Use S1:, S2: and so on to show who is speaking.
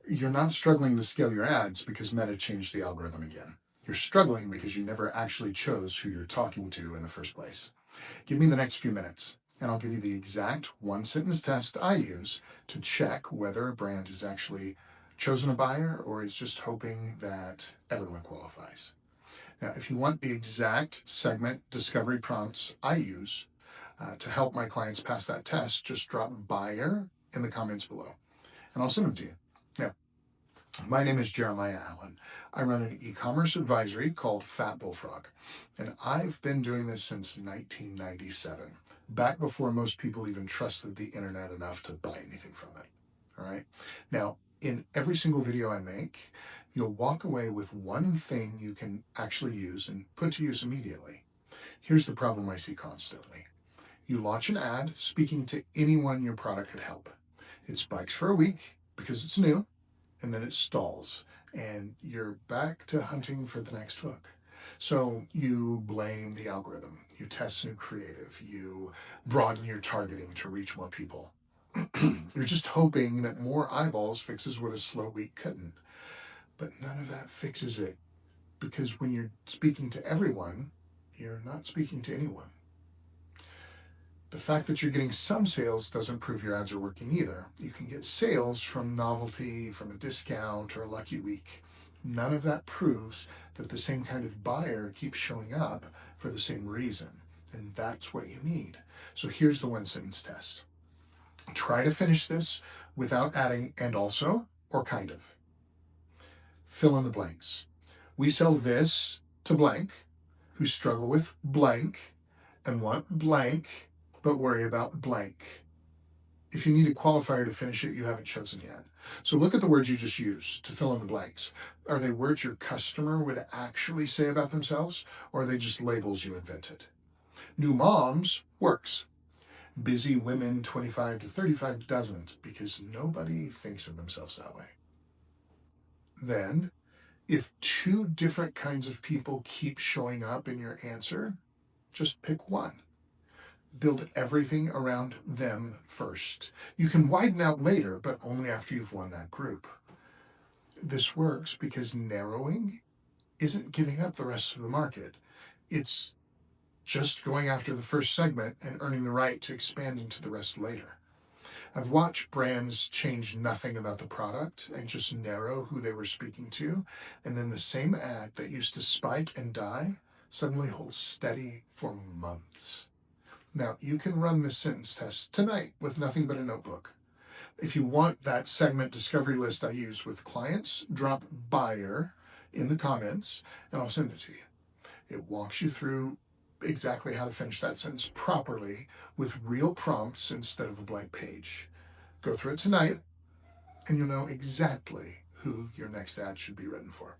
S1: You're not struggling to scale your ads because Meta changed the algorithm again. You're struggling because you never actually chose who you're talking to in the first place. Give me the next few minutes, and I'll give you the exact one-sentence test I use to check whether a brand has actually chosen a buyer or is just hoping that everyone qualifies. Now, if you want the exact segment discovery prompts I use to help my clients pass that test, just drop buyer in the comments below, and I'll send them to you. Now, my name is Jeremiah Allen. I run an e-commerce advisory called Fat Bullfrog, and I've been doing this since 1997, back before most people even trusted the internet enough to buy anything from it. All right. Now, in every single video I make, you'll walk away with one thing you can actually use and put to use immediately. Here's the problem I see constantly. You launch an ad speaking to anyone your product could help. It spikes for a week because it's new, and then it stalls, and you're back to hunting for the next hook. So you blame the algorithm, you test new creative, you broaden your targeting to reach more people. You're just hoping that more eyeballs fixes what a slow week couldn't. But none of that fixes it, because when you're speaking to everyone, you're not speaking to anyone. The fact that you're getting some sales doesn't prove your ads are working either. You can get sales from novelty, from a discount, or a lucky week. None of that proves that the same kind of buyer keeps showing up for the same reason. And that's what you need. So here's the one-sentence test. Try to finish this without adding and also or kind of. Fill in the blanks. We sell this to blank, who struggle with blank and want blank, but worry about blank. If you need a qualifier to finish it, you haven't chosen yet. So look at the words you just used to fill in the blanks. Are they words your customer would actually say about themselves, or are they just labels you invented? New moms works. Busy women 25 to 35 doesn't, because nobody thinks of themselves that way. Then, if two different kinds of people keep showing up in your answer, just pick one. Build everything around them first. You can widen out later, but only after you've won that group. This works because narrowing isn't giving up the rest of the market. It's just going after the first segment and earning the right to expand into the rest later. I've watched brands change nothing about the product and just narrow who they were speaking to, and then the same ad that used to spike and die suddenly holds steady for months. Now, you can run this sentence test tonight with nothing but a notebook. If you want that segment discovery list I use with clients, drop buyer in the comments and I'll send it to you. It walks you through exactly how to finish that sentence properly with real prompts instead of a blank page. Go through it tonight and you'll know exactly who your next ad should be written for.